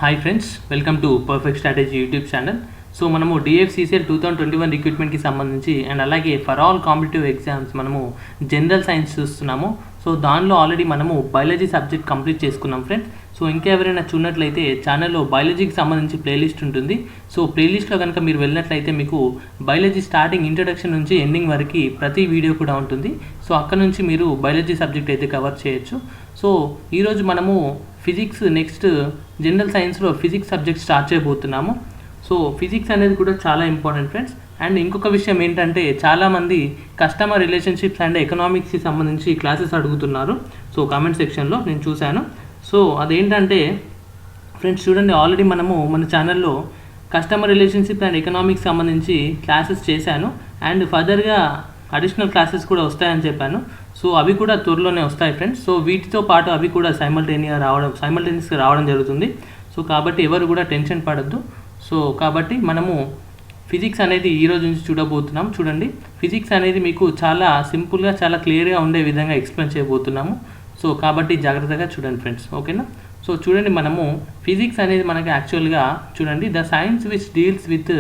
Hi friends, welcome to perfect strategy YouTube channel. So మనము డిఎఫ్సిసిఎల్ 2021 రిక్రూట్మెంట్కి సంబంధించి and అలాగే for all competitive exams మనము general science చూస్తున్నాము. So దానిలో ఆల్రెడీ మనము బయాలజీ సబ్జెక్ట్ కంప్లీట్ చేసుకున్నాం ఫ్రెండ్స్. సో ఇంకా ఎవరైనా చూడనట్లయితే ఛానల్లో బయాలజీకి సంబంధించి ప్లేలిస్ట్ ఉంటుంది. సో ప్లేలిస్ట్లో కనుక మీరు వెళ్ళినట్లయితే మీకు బయాలజీ స్టార్టింగ్ ఇంట్రడక్షన్ నుంచి ఎండింగ్ వరకు ప్రతి వీడియో కూడా ఉంటుంది. సో అక్కడ నుంచి మీరు బయాలజీ సబ్జెక్ట్ అయితే కవర్ చేయొచ్చు. సో ఈరోజు మనము ఫిజిక్స్ నెక్స్ట్ జనరల్ సైన్స్లో ఫిజిక్స్ సబ్జెక్ట్ స్టార్ట్ చేయబోతున్నాము. సో ఫిజిక్స్ అనేది కూడా చాలా ఇంపార్టెంట్ ఫ్రెండ్స్. అండ్ ఇంకొక విషయం ఏంటంటే చాలామంది కస్టమర్ రిలేషన్షిప్స్ అండ్ ఎకనామిక్స్కి సంబంధించి క్లాసెస్ అడుగుతున్నారు. సో కామెంట్ సెక్షన్లో నేను చూశాను. సో అదేంటంటే ఫ్రెండ్స్ చూడండి, ఆల్రెడీ మనము మన ఛానల్లో కస్టమర్ రిలేషన్షిప్ అండ్ ఎకనామిక్స్ సంబంధించి క్లాసెస్ చేశాను. అండ్ ఫర్దర్గా అడిషనల్ క్లాసెస్ కూడా వస్తాయని చెప్పాను. సో అవి కూడా త్వరలోనే వస్తాయి ఫ్రెండ్స్. సో వీటితో పాటు అవి కూడా సైమల్టేనియస్గా రావడం జరుగుతుంది. సో కాబట్టి ఎవరు కూడా టెన్షన్ పడద్దు. సో కాబట్టి మనము ఫిజిక్స్ అనేది ఈరోజు నుంచి చూడబోతున్నాం. చూడండి, ఫిజిక్స్ అనేది మీకు చాలా సింపుల్గా చాలా క్లియర్గా ఉండే విధంగా ఎక్స్ప్లెయిన్ చేయబోతున్నాము. సో కాబట్టి జాగ్రత్తగా చూడండి ఫ్రెండ్స్, ఓకేనా. సో చూడండి, మనము ఫిజిక్స్ అనేది మనకి యాక్చువల్గా చూడండి the science which deals with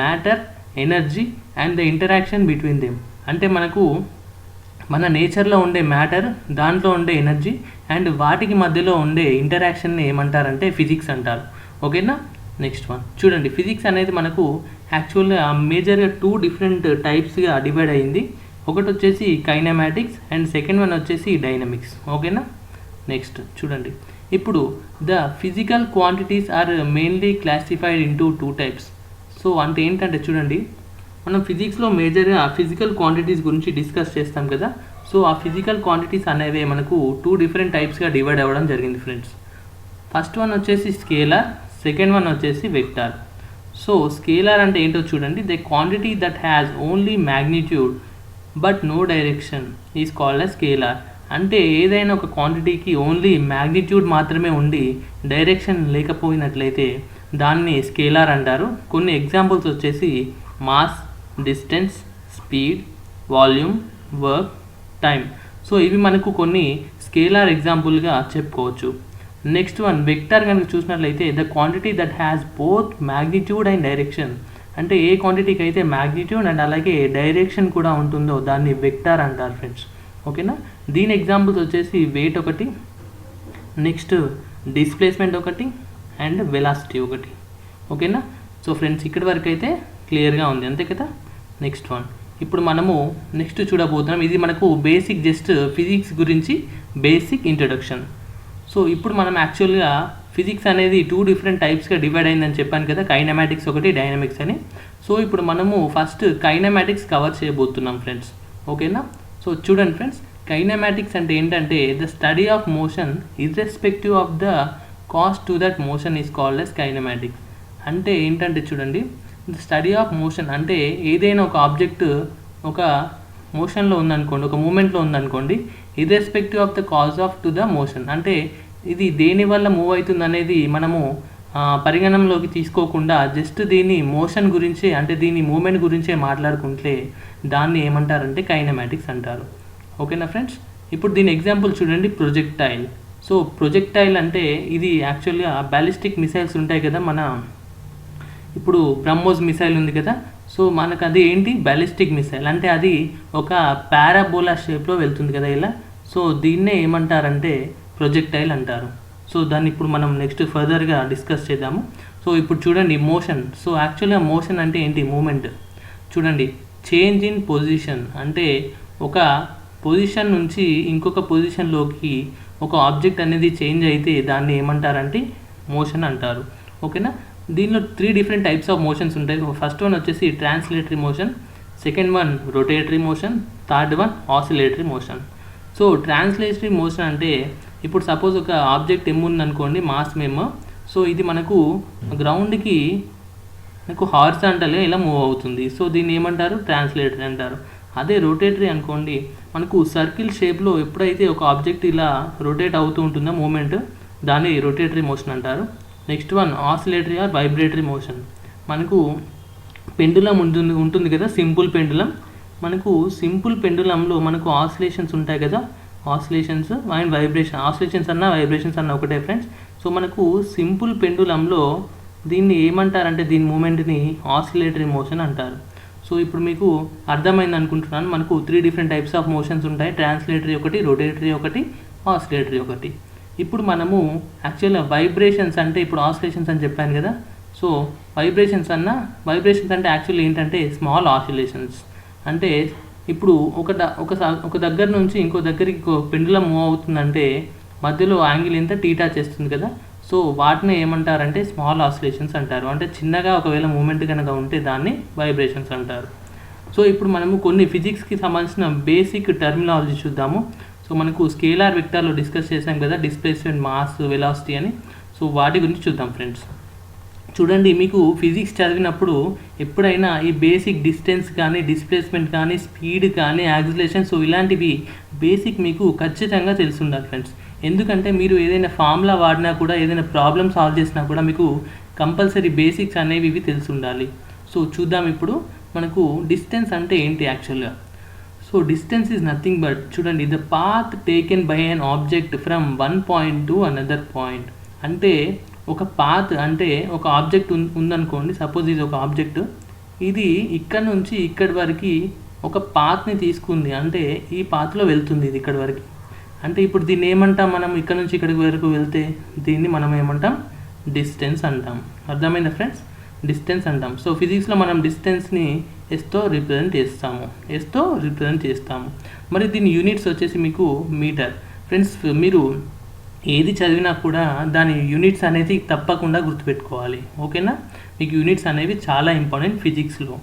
matter, energy and the interaction between them. అంటే మనకు మన నేచర్లో ఉండే మ్యాటర్, దాంట్లో ఉండే ఎనర్జీ అండ్ వాటికి మధ్యలో ఉండే ఇంటరాక్షన్ని ఏమంటారంటే ఫిజిక్స్ అంటారు, ఓకేనా. నెక్స్ట్ వన్ చూడండి, ఫిజిక్స్ అనేది మనకు యాక్చువల్గా మేజర్గా 2 డిఫరెంట్ టైప్స్గా డివైడ్ అయ్యింది. ఒకటి వచ్చేసి కైనమాటిక్స్ అండ్ సెకండ్ వన్ వచ్చేసి డైనమిక్స్, ఓకేనా. నెక్స్ట్ చూడండి, ఇప్పుడు the physical quantities are mainly classified into 2 types. So అంటే ఏంటంటే చూడండి, మనం ఫిజిక్స్లో మేజర్గా ఫిజికల్ క్వాంటిటీస్ గురించి డిస్కస్ చేస్తాం కదా. సో ఆ ఫిజికల్ క్వాంటిటీస్ అనేవి మనకు 2 డిఫరెంట్ టైప్స్గా డివైడ్ అవ్వడం జరిగింది ఫ్రెండ్స్. ఫస్ట్ వన్ వచ్చేసి స్కేలార్, సెకండ్ వన్ వచ్చేసి వెక్టార్. సో స్కేలార్ అంటే ఏంటో చూడండి, the quantity that has only magnitude but no direction is called as scalar. అంటే ఏదైనా ఒక క్వాంటిటీకి ఓన్లీ మ్యాగ్నిట్యూడ్ మాత్రమే ఉండి డైరెక్షన్ లేకపోయినట్లయితే దాన్ని స్కేలార్ అంటారు. కొన్ని ఎగ్జాంపుల్స్ వచ్చేసి mass, distance, speed, volume, work, time. So ఇవి మనకు కొన్ని స్కేలార్ ఎగ్జాంపుల్గా చెప్పుకోవచ్చు. నెక్స్ట్ వన్ వెక్టార్ కనుక చూసినట్లయితే the quantity that has both magnitude and direction. అంటే ఏ క్వాంటిటీకి అయితే మ్యాగ్నిట్యూడ్ అండ్ అలాగే డైరెక్షన్ కూడా ఉంటుందో దాన్ని వెక్టార్ అంటారు ఫ్రెండ్స్, ఓకేనా. దీని ఎగ్జాంపుల్స్ వచ్చేసి వెయిట్ ఒకటి, నెక్స్ట్ డిస్ప్లేస్మెంట్ ఒకటి అండ్ వెలాసిటీ ఒకటి, ఓకేనా. సో ఫ్రెండ్స్ ఇక్కడి వరకు అయితే క్లియర్గా ఉంది, అంతే కదా. నెక్స్ట్ వన్ ఇప్పుడు మనము నెక్స్ట్ చూడబోతున్నాం. ఇది మనకు బేసిక్ జస్ట్ ఫిజిక్స్ గురించి బేసిక్ ఇంట్రడక్షన్. సో ఇప్పుడు మనం యాక్చువల్గా ఫిజిక్స్ అనేది 2 డిఫరెంట్ టైప్స్గా డివైడ్ అయిందని చెప్పాను కదా, కైనమాటిక్స్ ఒకటి, డైనమిక్స్ అని. సో ఇప్పుడు మనము ఫస్ట్ కైనమాటిక్స్ కవర్ చేయబోతున్నాం ఫ్రెండ్స్, ఓకేనా. సో చూడండి ఫ్రెండ్స్, కైనమాటిక్స్ అంటే ఏంటంటే the study of motion irrespective of the cost to that motion is called as kinematics. అంటే ఏంటంటే చూడండి, ద స్టడీ ఆఫ్ మోషన్ అంటే ఏదైనా ఒక ఆబ్జెక్ట్ ఒక మోషన్లో ఉందనుకోండి, ఒక మూమెంట్లో ఉందనుకోండి, irrespective of the cause off to the motion. అంటే ఇది దేని వల్ల మూవ్ అవుతుంది అనేది మనము పరిగణనలోకి తీసుకోకుండా జస్ట్ దీని మోషన్ గురించే, అంటే దీని మూమెంట్ గురించే మాట్లాడుకుంటే దాన్ని ఏమంటారంటే కైనమాటిక్స్ అంటారు, ఓకేనా ఫ్రెండ్స్. ఇప్పుడు దీని ఎగ్జాంపుల్ చూడండి, ప్రొజెక్టైల్. సో ప్రొజెక్టైల్ అంటే ఇది యాక్చువల్గా బ్యాలిస్టిక్ మిసైల్స్ ఉంటాయి కదా, మన ఇప్పుడు బ్రహ్మోస్ మిసైల్ ఉంది కదా. సో మనకు అది ఏంటి, బ్యాలిస్టిక్ మిసైల్. అంటే అది ఒక పారాబోలా షేప్లో వెళ్తుంది కదా ఇలా. సో దీన్నే ఏమంటారంటే ప్రొజెక్టైల్ అంటారు. సో దాన్ని ఇప్పుడు మనం నెక్స్ట్ ఫర్దర్గా డిస్కస్ చేద్దాము. సో ఇప్పుడు చూడండి మోషన్. సో యాక్చువల్గా మోషన్ అంటే ఏంటి, మూమెంట్. చూడండి, చేంజ్ ఇన్ పొజిషన్ అంటే ఒక పొజిషన్ నుంచి ఇంకొక పొజిషన్లోకి ఒక ఆబ్జెక్ట్ అనేది చేంజ్ అయితే దాన్ని ఏమంటారంటే మోషన్ అంటారు, ఓకేనా. దీనిలో 3 డిఫరెంట్ టైప్స్ ఆఫ్ మోషన్స్ ఉంటాయి. ఫస్ట్ వన్ వచ్చేసి translatory motion, second one rotatory motion, third one oscillatory motion. So translatory motion అంటే ఇప్పుడు సపోజ్ ఒక ఆబ్జెక్ట్ ఎమ్ ఉందనుకోండి, మాస్ మెమ్. సో ఇది మనకు గ్రౌండ్కి మనకు హారిజాంటల్గా ఇలా మూవ్ అవుతుంది. సో దీన్ని ఏమంటారు, ట్రాన్స్లేటరీ అంటారు. అదే రొటేటరీ అనుకోండి, మనకు సర్కిల్ షేప్లో ఎప్పుడైతే ఒక ఆబ్జెక్ట్ ఇలా రొటేట్ అవుతూ ఉంటుందో మూమెంట్, దాన్ని రొటేటరీ మోషన్ అంటారు. Next one oscillatory or vibratory motion. మనకు పెండులం ఉంటుంది కదా, సింపుల్ పెండులం. మనకు సింపుల్ పెండులంలో మనకు ఆసిలేషన్స్ ఉంటాయి కదా, ఆసిలేషన్స్ అండ్ వైబ్రేషన్. ఆసిలేషన్స్ అన్న వైబ్రేషన్స్ అన్న ఒకటే ఫ్రెండ్స్. సో మనకు సింపుల్ పెండులంలో దీన్ని ఏమంటారంటే దీని మూమెంట్ని ఆసిలేటరీ మోషన్ అంటారు. సో ఇప్పుడు మీకు అర్థమైంది అనుకుంటున్నాను. మనకు 3 డిఫరెంట్ టైప్స్ ఆఫ్ మోషన్స్ ఉంటాయి. ట్రాన్స్లేటరీ ఒకటి, రొటేటరీ ఒకటి, ఆసిలేటరీ ఒకటి. ఇప్పుడు మనము యాక్చువల్గా వైబ్రేషన్స్ అంటే ఇప్పుడు ఆసిలేషన్స్ అని చెప్పాను కదా. సో వైబ్రేషన్స్ అంటే యాక్చువల్లీ ఏంటంటే స్మాల్ ఆసిలేషన్స్. అంటే ఇప్పుడు ఒక దగ్గర నుంచి ఇంకో దగ్గరికి పెండులం మూవ్ అవుతుందంటే మధ్యలో యాంగిల్ ఎంత టీటా చేస్తుంది కదా. సో వాటిని ఏమంటారంటే స్మాల్ ఆసిలేషన్స్ అంటారు. అంటే చిన్నగా ఒకవేళ మూమెంట్ కనుక ఉంటే దాన్ని వైబ్రేషన్స్ అంటారు. సో ఇప్పుడు మనము కొన్ని ఫిజిక్స్కి సంబంధించిన బేసిక్ టర్మినాలజీ చూద్దాము. సో మనకు స్కేలార్ వెక్టార్లో డిస్కస్ చేసాం కదా, డిస్ప్లేస్మెంట్, మాస్, వెలాసిటీ అని. సో వాటి గురించి చూద్దాం ఫ్రెండ్స్. చూడండి, మీకు ఫిజిక్స్ చదివినప్పుడు ఎప్పుడైనా ఈ బేసిక్ డిస్టెన్స్ కానీ, డిస్ప్లేస్మెంట్ కానీ, స్పీడ్ కానీ, యాక్సిలరేషన్, సో ఇలాంటివి బేసిక్ మీకు ఖచ్చితంగా తెలిసి ఉండాలి ఫ్రెండ్స్. ఎందుకంటే మీరు ఏదైనా ఫార్ములా వాడినా కూడా, ఏదైనా ప్రాబ్లమ్ సాల్వ్ చేసినా కూడా మీకు కంపల్సరీ బేసిక్స్ అనేవి ఇవి తెలిసి ఉండాలి. సో చూద్దాం ఇప్పుడు మనకు డిస్టెన్స్ అంటే ఏంటి యాక్చువల్గా. So distance is nothing but, చూడండి, the path taken by an object from one point to another point. అంటే ఒక పాత్ అంటే ఒక ఆబ్జెక్ట్ ఉందనుకోండి, సపోజ్ ఇది ఒక ఆబ్జెక్ట్, ఇది ఇక్కడ నుంచి ఇక్కడి వరకు ఒక పాత్ని తీసుకుంది, అంటే ఈ పాత్లో వెళ్తుంది ఇది ఇక్కడి వరకు. అంటే ఇప్పుడు దీన్ని ఏమంటాం మనం, ఇక్కడ నుంచి ఇక్కడికి వరకు వెళ్తే దీన్ని మనం ఏమంటాం, డిస్టెన్స్ అంటాం. అర్థమైందా ఫ్రెండ్స్, డిస్టెన్స్ అంటాం. సో ఫిజిక్స్లో మనం డిస్టెన్స్ని ఎస్తో రిప్రజెంట్ చేస్తాము. మరి దీని యూనిట్స్ వచ్చేసి మీకు మీటర్. ఫ్రెండ్స్, మీరు ఏది చదివినా కూడా దాని యూనిట్స్ అనేది తప్పకుండా గుర్తుపెట్టుకోవాలి, ఓకేనా. మీకు యూనిట్స్ అనేవి చాలా ఇంపార్టెంట్ ఫిజిక్స్లో.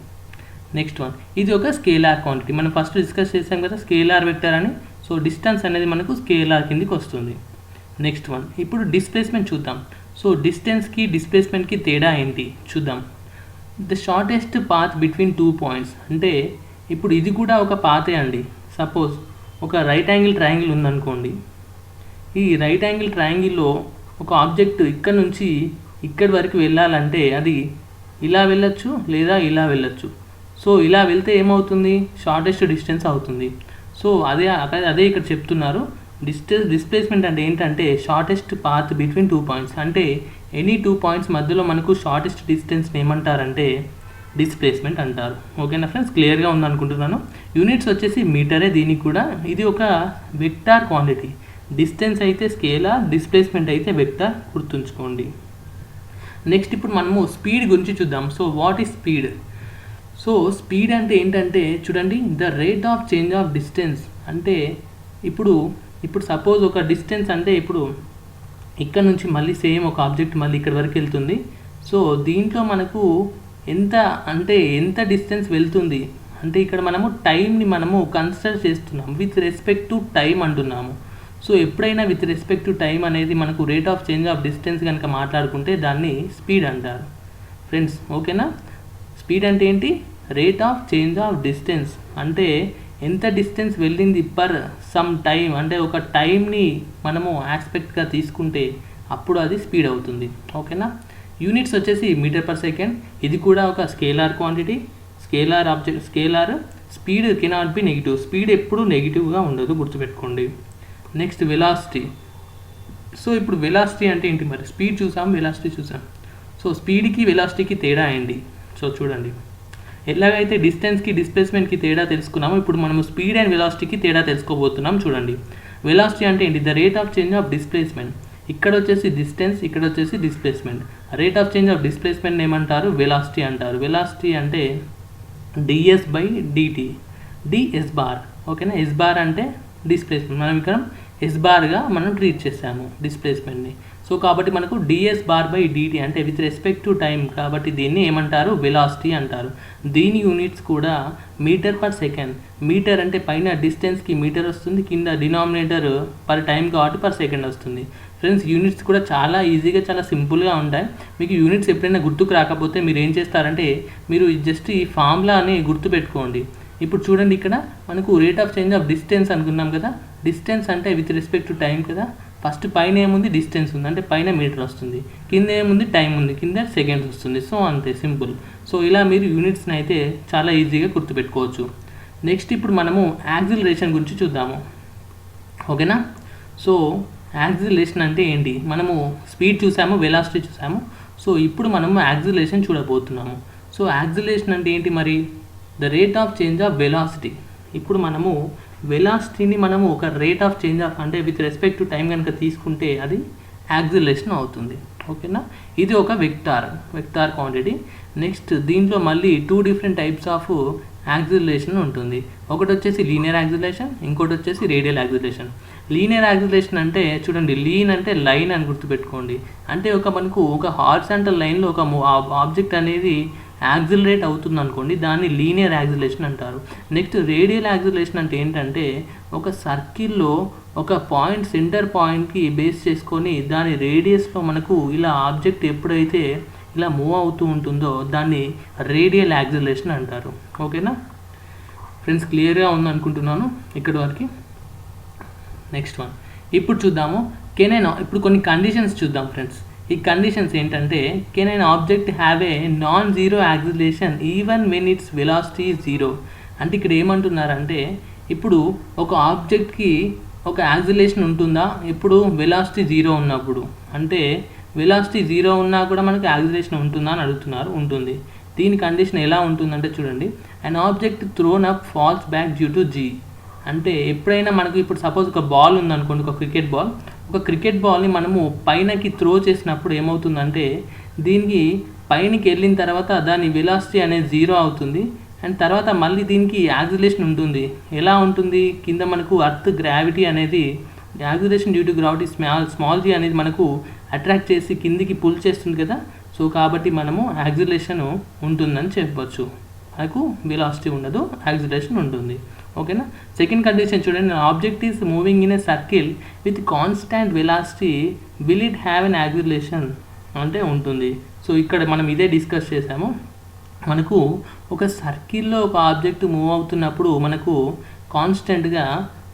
నెక్స్ట్ వన్, ఇది ఒక స్కేలార్ క్వాంటిటీ. మనం ఫస్ట్ డిస్కస్ చేసాం కదా స్కేలార్ వెక్టర్ అని. సో డిస్టెన్స్ అనేది మనకు స్కేలార్ కిందికి వస్తుంది. నెక్స్ట్ వన్, ఇప్పుడు డిస్ప్లేస్మెంట్ చూద్దాం. సో డిస్టెన్స్కి డిస్ప్లేస్మెంట్కి తేడా ఏంటి చూద్దాం. The shortest path between 2 points. అంటే ఇప్పుడు ఇది కూడా ఒక పాతే అండి. సపోజ్ ఒక రైట్ యాంగిల్ ట్రయాంగిల్ ఉందనుకోండి. ఈ రైట్ యాంగిల్ ట్రయాంగిల్లో ఒక ఆబ్జెక్ట్ ఇక్కడ నుంచి ఇక్కడి వరకు వెళ్ళాలంటే అది ఇలా వెళ్ళొచ్చు లేదా ఇలా వెళ్ళొచ్చు. సో ఇలా వెళ్తే ఏమవుతుంది, షార్టెస్ట్ డిస్టెన్స్ అవుతుంది. సో అదే ఇక్కడ చెప్తున్నారు. డిస్ప్లేస్మెంట్ అంటే ఏంటంటే షార్టెస్ట్ పాత్ బిట్వీన్ 2 పాయింట్స్. అంటే ఎనీ 2 పాయింట్స్ మధ్యలో మనకు షార్టెస్ట్ డిస్టెన్స్ని ఏమంటారంటే డిస్ప్లేస్మెంట్ అంటారు. ఓకేనా ఫ్రెండ్స్, క్లియర్గా ఉందనుకుంటున్నాను. యూనిట్స్ వచ్చేసి మీటరే దీనికి కూడా. ఇది ఒక వెక్టార్ క్వాంటిటీ. డిస్టెన్స్ అయితే స్కేలార్, డిస్ప్లేస్మెంట్ అయితే వెక్టార్, గుర్తుంచుకోండి. నెక్స్ట్ ఇప్పుడు మనము స్పీడ్ గురించి చూద్దాం. So what is speed. So speed అంటే ఏంటంటే చూడండి, the rate of change of distance. అంటే ఇప్పుడు సపోజ్ ఒక డిస్టెన్స్ అంటే ఇప్పుడు ఇక్కడ నుంచి మళ్ళీ సేమ్ ఒక ఆబ్జెక్ట్ మళ్ళీ ఇక్కడ వరకు వెళ్తుంది. సో దీంట్లో మనకు ఎంత డిస్టెన్స్ వెళ్తుంది అంటే ఇక్కడ మనము టైంని మనము కన్సిడర్ చేస్తున్నాం, విత్ రెస్పెక్ట్ టు టైం అంటున్నాము. సో ఎప్పుడైనా విత్ రెస్పెక్ట్ టు టైం అనేది మనకు rate of change of distance కనుక మాట్లాడుకుంటే దాన్ని స్పీడ్ అంటారు ఫ్రెండ్స్, ఓకేనా. స్పీడ్ అంటే ఏంటి, rate of change of distance. అంటే ఎంత డిస్టెన్స్ వెళ్ళింది పర్ సమ్ టైం, అంటే ఒక టైంని మనము ఆస్పెక్ట్గా తీసుకుంటే అప్పుడు అది స్పీడ్ అవుతుంది, ఓకేనా. యూనిట్స్ వచ్చేసి మీటర్ పర్ సెకండ్. ఇది కూడా ఒక scalar quantity, scalar object, scalar. Speed cannot be negative. Speed ఎప్పుడు నెగిటివ్గా ఉండదు, గుర్తుపెట్టుకోండి. Next velocity. సో ఇప్పుడు వెలాసిటీ అంటే ఏంటి, మరి స్పీడ్ చూసాం, వెలాసిటీ చూసాం. సో స్పీడ్కి వెలాసిటీకి తేడా ఏంటి. సో చూడండి, ఎలాగైతే డిస్టెన్స్కి డిస్ప్లేస్మెంట్కి తేడా తెలుసుకున్నామో ఇప్పుడు మనము స్పీడ్ అండ్ వెలాసిటీకి తేడా తెలుసుకోబోతున్నాం. చూడండి, వెలాసిటీ అంటే ఏంటి, the rate of change of displacement. ఇక్కడ వచ్చేసి డిస్టెన్స్, ఇక్కడ వచ్చేసి displacement. Rate of change of displacement ఏమంటారు, వెలాసిటీ అంటారు. వెలాసిటీ అంటే ds/dt, ds బార్, ఓకేనా. ఎస్ బార్ అంటే డిస్ప్లేస్మెంట్. మనం ఇక్కడ ఎస్ బార్గా మనం ట్రీట్ చేసాము డిస్ప్లేస్మెంట్ని. సో కాబట్టి మనకు ds/dt అంటే విత్ రెస్పెక్ట్ టు టైం, కాబట్టి దీన్ని ఏమంటారు, వెలాసిటీ అంటారు. దీని యూనిట్స్ కూడా మీటర్ పర్ సెకండ్. మీటర్ అంటే పైన డిస్టెన్స్కి మీటర్ వస్తుంది, కింద డినామినేటర్ పర్ టైం కాబట్టి పర్ సెకండ్ వస్తుంది. ఫ్రెండ్స్, యూనిట్స్ కూడా చాలా ఈజీగా, చాలా సింపుల్గా ఉంటాయి. మీకు యూనిట్స్ ఎప్పుడైనా గుర్తుకు రాకపోతే మీరు ఏం చేస్తారంటే మీరు జస్ట్ ఈ ఫార్ములాని గుర్తుపెట్టుకోండి. ఇప్పుడు చూడండి, ఇక్కడ మనకు rate of change of distance అనుకున్నాం కదా. డిస్టెన్స్ అంటే విత్ రెస్పెక్ట్ టు టైం కదా. ఫస్ట్ పైన ఏముంది, డిస్టెన్స్ ఉంది, అంటే పైన మీటర్ వస్తుంది. కింద ఏముంది, టైం ఉంది, కింద సెకండ్స్ వస్తుంది. సో అంతే, సింపుల్. సో ఇలా మీరు యూనిట్స్ని అయితే చాలా ఈజీగా గుర్తుపెట్టుకోవచ్చు. నెక్స్ట్ ఇప్పుడు మనము యాక్సిలరేషన్ గురించి చూద్దాము, ఓకేనా. సో యాక్సిలరేషన్ అంటే ఏంటి? మనము స్పీడ్ చూసాము, వెలాసిటీ చూసాము. సో ఇప్పుడు మనము యాక్సిలరేషన్ చూడబోతున్నాము. సో యాక్సిలరేషన్ అంటే ఏంటి మరి? The rate of change of velocity. ఇప్పుడు మనము వెలాసిటీని మనము ఒక రేట్ ఆఫ్ చేంజ్ ఆఫ్ అంటే విత్ రెస్పెక్ట్ టు టైం కనుక తీసుకుంటే అది యాక్సిలరేషన్ అవుతుంది. ఓకేనా? ఇది ఒక వెక్టార్ క్వాంటిటీ. నెక్స్ట్ దీంట్లో మళ్ళీ 2 డిఫరెంట్ టైప్స్ ఆఫ్ యాక్సిలరేషన్ ఉంటుంది. ఒకటి వచ్చేసి లీనియర్ యాక్సిలరేషన్, ఇంకోటి వచ్చేసి రేడియల్ యాక్సిలరేషన్. లీనియర్ యాక్సిలరేషన్ అంటే చూడండి, లీన్ అంటే లైన్ అని గుర్తుపెట్టుకోండి. అంటే మనకు ఒక హారిజాంటల్ లైన్లో ఒక ఆబ్జెక్ట్ అనేది యాక్సిలరేట్ అవుతుంది అనుకోండి, దాన్ని లీనియర్ యాక్సిలరేషన్ అంటారు. నెక్స్ట్ రేడియల్ యాక్సిలరేషన్ అంటే ఏంటంటే ఒక సర్కిల్లో ఒక పాయింట్, సెంటర్ పాయింట్కి బేస్ చేసుకొని దాని రేడియస్లో మనకు ఇలా ఆబ్జెక్ట్ ఎప్పుడైతే ఇలా మూవ్ అవుతూ ఉంటుందో దాన్ని రేడియల్ యాక్సిలరేషన్ అంటారు. ఓకేనా ఫ్రెండ్స్? క్లియర్గా ఉందనుకుంటున్నాను ఇక్కడి వరకు. నెక్స్ట్ వన్ ఇప్పుడు చూద్దాము. ఇప్పుడు కొన్ని కండిషన్స్ చూద్దాం ఫ్రెండ్స్. ఈ కండిషన్స్ ఏంటంటే, can an object have a non zero acceleration even when it's velocity zero. అంటే ఇక్కడ ఏమంటున్నారంటే, ఇప్పుడు ఒక ఆబ్జెక్ట్కి ఒక యాక్సిలరేషన్ ఉంటుందా ఇప్పుడు వెలాసిటీ జీరో ఉన్నప్పుడు? అంటే వెలాసిటీ జీరో ఉన్నా కూడా మనకు యాక్సిలరేషన్ ఉంటుందా అని అడుగుతున్నారు. ఉంటుంది. దీని కండిషన్ ఎలా ఉంటుందంటే చూడండి, an object thrown up falls back due to G. అంటే ఎప్పుడైనా మనకు ఇప్పుడు సపోజ్ ఒక బాల్ ఉందనుకోండి, ఒక క్రికెట్ బాల్ని మనము పైనకి త్రో చేసినప్పుడు ఏమవుతుందంటే దీనికి పైనకి వెళ్ళిన తర్వాత దాని వెలాసిటీ అనేది జీరో అవుతుంది. అండ్ తర్వాత మళ్ళీ దీనికి యాక్సిలరేషన్ ఉంటుంది. ఎలా ఉంటుంది? కింద మనకు అర్త్ గ్రావిటీ అనేది acceleration due to gravity small G అనేది మనకు అట్రాక్ట్ చేసి కిందికి పుల్ చేస్తుంది కదా. సో కాబట్టి మనము యాక్సిలరేషన్ ఉంటుందని చెప్పవచ్చు. మనకు వెలాసిటీ ఉండదు, యాక్సిలరేషన్ ఉంటుంది. ఓకేనా? సెకండ్ కండిషన్ చూడండి, object is moving in a circle with constant velocity will it have an acceleration అంటే ఉంటుంది. సో ఇక్కడ మనం ఇదే డిస్కస్ చేసాము. మనకు ఒక సర్కిల్లో ఒక ఆబ్జెక్ట్ మూవ్ అవుతున్నప్పుడు మనకు కాన్స్టెంట్గా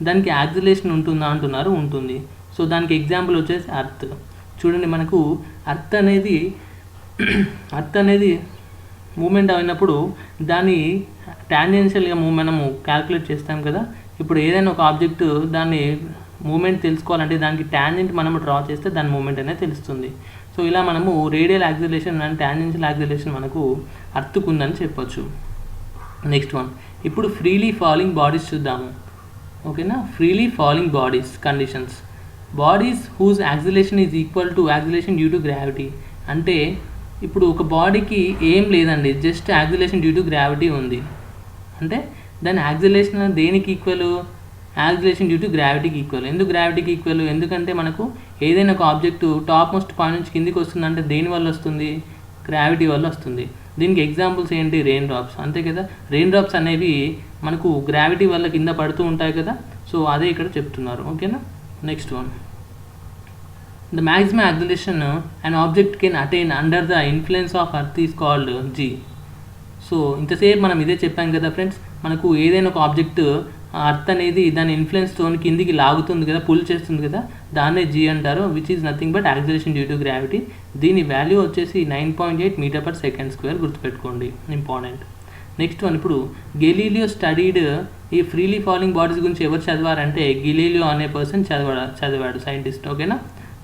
దానికి యాక్సిలరేషన్ ఉంటుందా అంటున్నారు. ఉంటుంది. సో దానికి ఎగ్జాంపుల్ వచ్చేసి అర్త్. చూడండి, మనకు అర్త్ అనేది మూమెంట్ అయినప్పుడు దాన్ని టాంజెన్షియల్గా మనము క్యాల్కులేట్ చేస్తాం కదా. ఇప్పుడు ఏదైనా ఒక ఆబ్జెక్ట్ దాన్ని మూమెంట్ తెలుసుకోవాలంటే దానికి టాంజెంట్ మనము డ్రా చేస్తే దాని మూమెంట్ అనేది తెలుస్తుంది. సో ఇలా మనము radial acceleration and tangential acceleration మనకు అర్తుకుందని చెప్పొచ్చు. నెక్స్ట్ వన్ ఇప్పుడు ఫ్రీలీ ఫాలింగ్ బాడీస్ చూద్దాము. ఓకేనా? Freely falling bodies conditions. Bodies whose acceleration is equal to acceleration due to gravity. అంటే ఇప్పుడు ఒక బాడీకి ఏం లేదండి, just acceleration due to gravity ఉంది. అంటే దాని యాక్సిలరేషన్ దేనికి ఈక్వల్? యాక్సిలరేషన్ డ్యూ టు గ్రావిటీకి ఈక్వల్. ఎందుకు గ్రావిటీకి ఈక్వల్? ఎందుకంటే మనకు ఏదైనా ఒక ఆబ్జెక్ట్ టాప్ మోస్ట్ పాయింట్ నుంచి కిందికి వస్తుందంటే దేని వల్ల వస్తుంది? గ్రావిటీ వల్ల వస్తుంది. దీనికి ఎగ్జాంపుల్స్ ఏంటి? Rain drops. అంతే కదా. రెయిన్ డ్రాప్స్ అనేవి మనకు గ్రావిటీ వల్ల కింద పడుతూ ఉంటాయి కదా. సో అదే ఇక్కడ చెప్తున్నారు. ఓకేనా? Next one, the maximum acceleration an object can attain under the influence of earth is called g. So ఇంతసేపు మనం ఇదే చెప్పాం కదా ఫ్రెండ్స్, మనకు ఏదైనా ఒక ఆబ్జెక్ట్ అర్త్ అనేది దాని ఇన్ఫ్లుయెన్స్తో కిందికి లాగుతుంది కదా, పుల్ చేస్తుంది కదా, దాన్నే జీ అంటారు. Which is nothing but acceleration due to gravity. దీని వాల్యూ వచ్చేసి 9.8 మీటర్/సెకండ్ స్క్వేర్. గుర్తుపెట్టుకోండి, ఇంపార్టెంట్. నెక్స్ట్ వన్, ఇప్పుడు గెలీలియో స్టడీడ్ ఈ ఫ్రీలీ ఫాలింగ్ బాడీస్ గురించి ఎవరు చదివారంటే గెలీలియో అనే పర్సన్ చదివాడు సైంటిస్ట్. ఓకేనా?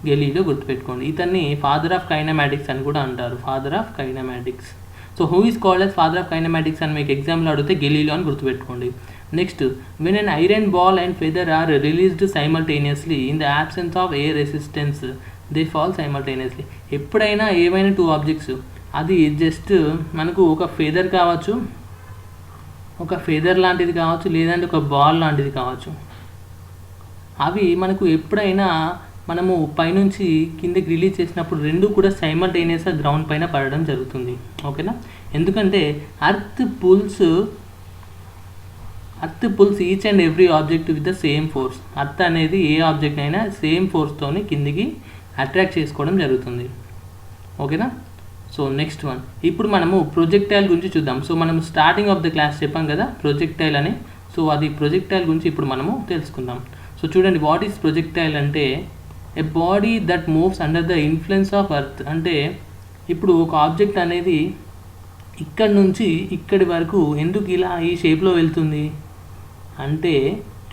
గెలీలియో గుర్తుపెట్టుకోండి. ఇతన్ని ఫాదర్ ఆఫ్ కైనమాటిక్స్ అని కూడా అంటారు. Father of kinematics. So who is called as father of kinematics అని మీకు ఎగ్జామ్లో అడిగితే గెలీలియో అని గుర్తుపెట్టుకోండి. Next, when an iron ball and feather are released simultaneously in the absence of air resistance they fall simultaneously. ఎప్పుడైనా ఏమైనా 2 objects, అది just మనకు ఒక ఫెదర్ కావచ్చు, ఒక ఫెదర్ లాంటిది కావచ్చు, లేదంటే ఒక బాల్ లాంటిది కావచ్చు. అవి మనకు ఎప్పుడైనా మనము పైనుంచి కిందకి రిలీజ్ చేసినప్పుడు రెండు కూడా సైమల్టేనియస్గా గ్రౌండ్ పైన పడడం జరుగుతుంది. ఓకేనా? ఎందుకంటే earth pulls each and every object with the same force. Earth అనేది ఏ ఆబ్జెక్ట్ అయినా సేమ్ ఫోర్స్తోని కిందికి అట్రాక్ట్ చేసుకోవడం జరుగుతుంది. ఓకేనా? సో నెక్స్ట్ వన్, ఇప్పుడు మనము ప్రొజెక్టైల్ గురించి చూద్దాం. సో మనం స్టార్టింగ్ ఆఫ్ ద క్లాస్ చెప్పాం కదా ప్రొజెక్టైల్ అని. సో అది ప్రొజెక్టైల్ గురించి ఇప్పుడు మనము తెలుసుకుందాం. సో చూడండి, వాట్ ఈస్ ప్రొజెక్టైల్ అంటే a body that moves under the influence of earth. అంటే ఇప్పుడు ఒక ఆబ్జెక్ట్ అనేది ఇక్కడి నుంచి ఇక్కడి వరకు ఎందుకు ఇలా ఈ షేప్లో వెళ్తుంది అంటే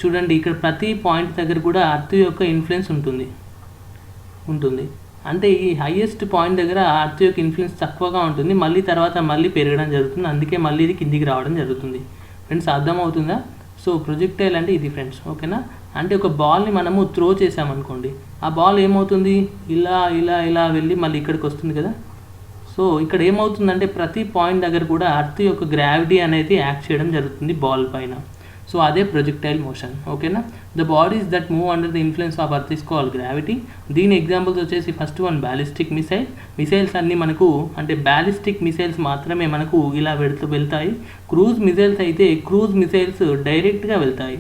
చూడండి, ఇక్కడ ప్రతి పాయింట్ దగ్గర కూడా అర్త్ యొక్క ఇన్ఫ్లుయెన్స్ ఉంటుంది. ఉంటుంది. అంటే ఈ హైయెస్ట్ పాయింట్ దగ్గర అర్త్ యొక్క ఇన్ఫ్లుయెన్స్ తక్కువగా ఉంటుంది, మళ్ళీ తర్వాత మళ్ళీ పెరగడం జరుగుతుంది, అందుకే మళ్ళీ ఇది కిందికి రావడం జరుగుతుంది. ఫ్రెండ్స్ అర్థమవుతుందా? సో ప్రొజెక్టైల్ అంటే ఇది ఫ్రెండ్స్, ఓకేనా. అంటే ఒక బాల్ని మనము త్రో చేసామనుకోండి, ఆ బాల్ ఏమవుతుంది, ఇలా ఇలా ఇలా వెళ్ళి మళ్ళీ ఇక్కడికి వస్తుంది కదా. సో ఇక్కడ ఏమవుతుందంటే ప్రతి పాయింట్ దగ్గర కూడా అర్త్ యొక్క గ్రావిటీ అనేది యాక్ట్ చేయడం జరుగుతుంది బాల్ పైన. సో అదే ప్రొజెక్టైల్ మోషన్, ఓకేనా. The bodies that move under the influence of earth is called gravity. దీని ఎగ్జాంపుల్స్ వచ్చేసి first one ballistic missile. Missiles అన్నీ మనకు అంటే బ్యాలిస్టిక్ మిసైల్స్ మాత్రమే మనకు ఇలా వెళ్తాయి. క్రూజ్ మిసైల్స్ అయితే క్రూజ్ మిసైల్స్ డైరెక్ట్గా వెళ్తాయి,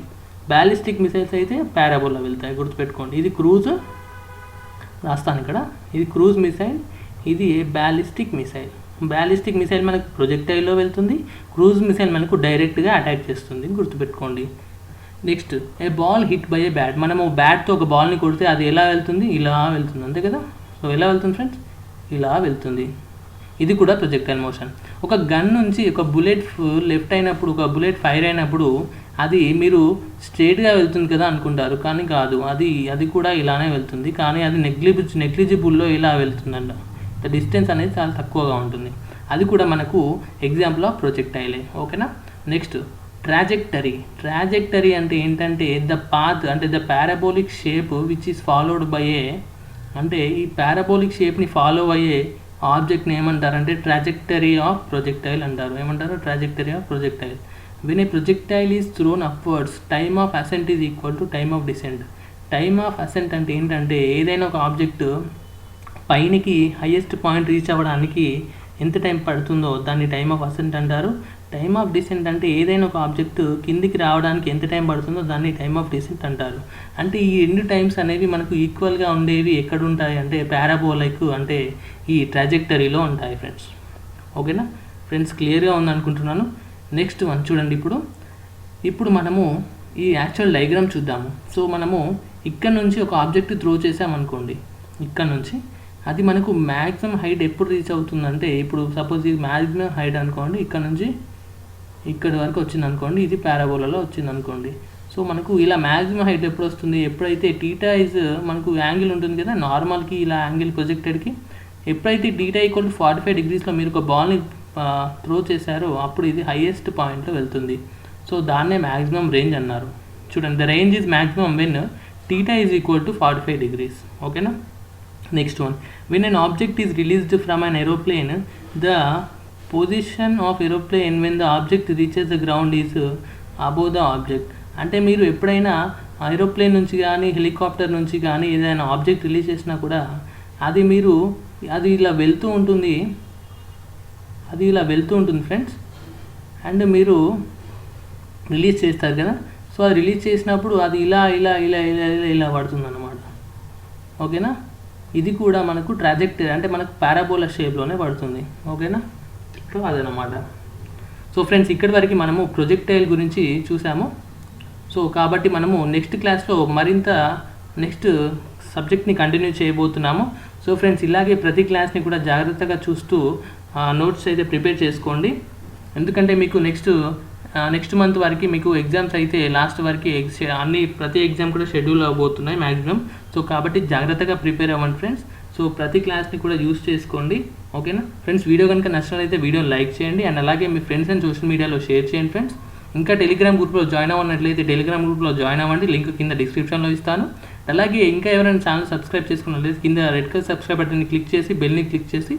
బ్యాలిస్టిక్ మిసైల్స్ అయితే పారాబోలా వెళ్తాయి, గుర్తుపెట్టుకోండి. ఇది క్రూజ్ రాస్తాను ఇక్కడ, ఇది క్రూజ్ మిసైల్, ఇది బ్యాలిస్టిక్ మిసైల్. బ్యాలిస్టిక్ మిసైల్ మనకు ప్రొజెక్టైల్లో వెళ్తుంది, క్రూజ్ మిసైల్ మనకు డైరెక్ట్గా అటాక్ చేస్తుంది, గుర్తుపెట్టుకోండి. Next A ball hit by A bat. మనము బ్యాట్తో ఒక బాల్ని కొడితే అది ఎలా వెళ్తుంది, ఇలా వెళ్తుంది, అంతే కదా. సో ఎలా వెళ్తుంది ఫ్రెండ్స్, ఇలా వెళ్తుంది. ఇది కూడా ప్రొజెక్టైల్ మోషన్. ఒక గన్ నుంచి ఒక బుల్లెట్ లెఫ్ట్ అయినప్పుడు, ఒక బుల్లెట్ ఫైర్ అయినప్పుడు అది మీరు స్ట్రేట్గా వెళ్తుంది కదా అనుకుంటారు, కానీ కాదు, అది కూడా ఇలానే వెళ్తుంది, కానీ అది నెగ్లిజిబుల్లో ఇలా వెళ్తుందంట. డిస్టెన్స్ అనేది చాలా తక్కువగా ఉంటుంది. అది కూడా మనకు ఎగ్జాంపుల్ ఆఫ్ ప్రొజెక్టైలే, ఓకేనా. నెక్స్ట్ ట్రాజెక్టరీ అంటే ఏంటంటే ద పాత్, అంటే the parabolic shape which is followed by a, అంటే ఈ పారాబోలిక్ షేప్ని ఫాలో అయ్యే ఆబ్జెక్ట్ని ఏమంటారంటే ట్రాజెక్టరీ ఆఫ్ ప్రొజెక్టైల్ అంటారు. ఏమంటారు, trajectory of projectile. When a projectile is thrown upwards time of ascent is equal to time of descent. Time of ascent అంటే ఏంటంటే ఏదైనా ఒక ఆబ్జెక్ట్ పైనకి హైయెస్ట్ పాయింట్ రీచ్ అవ్వడానికి ఎంత టైం పడుతుందో దాన్ని టైమ్ ఆఫ్ అసెంట్ అంటారు. టైమ్ ఆఫ్ డిసెంట్ అంటే ఏదైనా ఒక ఆబ్జెక్ట్ కిందికి రావడానికి ఎంత టైం పడుతుందో దాన్ని టైమ్ ఆఫ్ డిసెంట్ అంటారు. అంటే ఈ రెండు టైమ్స్ అనేవి మనకు ఈక్వల్గా ఉండేవి ఎక్కడ ఉంటాయి అంటే పారాబోలిక్ అంటే ఈ ట్రాజెక్టరీలో ఉంటాయి ఫ్రెండ్స్, ఓకేనా. ఫ్రెండ్స్ క్లియర్గా ఉందనుకుంటున్నాను. నెక్స్ట్ వన్ చూడండి, ఇప్పుడు మనము ఈ యాక్చువల్ డయాగ్రామ్ చూద్దాము. సో మనము ఇక్కడ నుంచి ఒక ఆబ్జెక్ట్ త్రో చేసామనుకోండి, ఇక్కడ నుంచి అది మనకు మ్యాక్సిమం హైట్ ఎప్పుడు రీచ్ అవుతుందంటే, ఇప్పుడు సపోజ్ ఇది మ్యాక్సిమం హైట్ అనుకోండి, ఇక్కడ నుంచి ఇక్కడ వరకు వచ్చింది అనుకోండి, ఇది పారాబోలాలో వచ్చింది అనుకోండి. సో మనకు ఇలా మ్యాక్సిమం హైట్ ఎప్పుడు వస్తుంది, ఎప్పుడైతే టీటా ఇస్ మనకు యాంగిల్ ఉంటుంది కదా నార్మల్కి, ఇలా యాంగిల్ ప్రొజెక్టెడ్కి, ఎప్పుడైతే టీటా ఈక్వల్ టు 45 degreesలో మీరు ఒక బాల్ని త్రో చేశారో అప్పుడు ఇది హైయెస్ట్ పాయింట్లో వెళ్తుంది. సో దాన్నే మ్యాక్సిమం రేంజ్ అన్నారు. చూడండి, the range is maximum when theta is equal to 45 degrees, ఓకేనా. Next one, when an object is released from an aeroplane, the position of aeroplane when the object reaches the ground is above the object. అంటే మీరు ఎప్పుడైనా aeroplane నుంచి కానీ helicopter నుంచి కానీ ఏదైనా object release చేసినా కూడా అది ఇలా వెళ్తూ ఉంటుంది, ఫ్రెండ్స్. అండ్ మీరు రిలీజ్ చేస్తారు కదా, సో అది రిలీజ్ చేసినప్పుడు అది ఇలా ఇలా ఇలా ఇలా ఇలా ఇలా పడుతుంది అన్నమాట, ఓకేనా. ఇది కూడా మనకు ట్రాజెక్టరీ అంటే మనకు పారాబోలా షేప్లోనే పడుతుంది, ఓకేనా. సో అదనమాట. సో ఫ్రెండ్స్ ఇక్కడి వరకు మనము ప్రొజెక్టైల్ గురించి చూసాము. సో కాబట్టి మనము నెక్స్ట్ క్లాస్లో మరింత నెక్స్ట్ సబ్జెక్ట్ని కంటిన్యూ చేయబోతున్నాము. సో ఫ్రెండ్స్ ఇలాగే ప్రతి క్లాస్ని కూడా జాగ్రత్తగా చూస్తూ నోట్స్ అయితే ప్రిపేర్ చేసుకోండి, ఎందుకంటే మీకు నెక్స్ట్ మంత్ వరకు మీకు ఎగ్జామ్స్ అయితే లాస్ట్ వరకు ప్రతి ఎగ్జామ్ కూడా షెడ్యూల్ అవబోతున్నాయి మ్యాక్సిమం. సో కాబట్టి జాగ్రత్తగా ప్రిపేర్ అవ్వండి ఫ్రెండ్స్. సో ప్రతి క్లాస్ని కూడా యూస్ చేసుకోండి, ఓకేనా. ఫ్రెండ్స్ వీడియో కనుక నచ్చినట్లయితే వీడియోని లైక్ చేయండి, అండ్ అలాగే మీ ఫ్రెండ్స్ అండ్ సోషల్ మీడియాలో షేర్ చేయండి ఫ్రెండ్స్. ఇంకా టెలిగ్రామ్ గ్రూప్లో జాయిన్ అవ్వనట్లయితే టెలిగ్రామ్ గ్రూప్లో జాయిన్ అవ్వండి, లింక్ కింద డిస్క్రిప్షన్లో ఇస్తాను. అలాగే ఇంకా ఎవరైనా ఛానల్ సబ్స్క్రైబ్ చేసుకున్నట్లయితే కింద రెడ్ కలర్ సబ్స్క్రైబ్ బటన్ని క్లిక్ చేసి బెల్ని క్లిక్ చేసి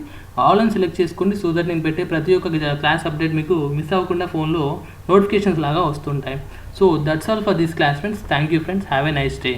ఆల్ అని సెలెక్ట్ చేసుకోండి. సో దట్ నేను పెట్టే ప్రతి ఒక్క క్లాస్ అప్డేట్ మీకు మిస్ అవ్వకుండా ఫోన్లో నోటిఫికేషన్స్ లాగా వస్తుంటాయి. So that's all for this class friends. Thank you friends, have a nice day.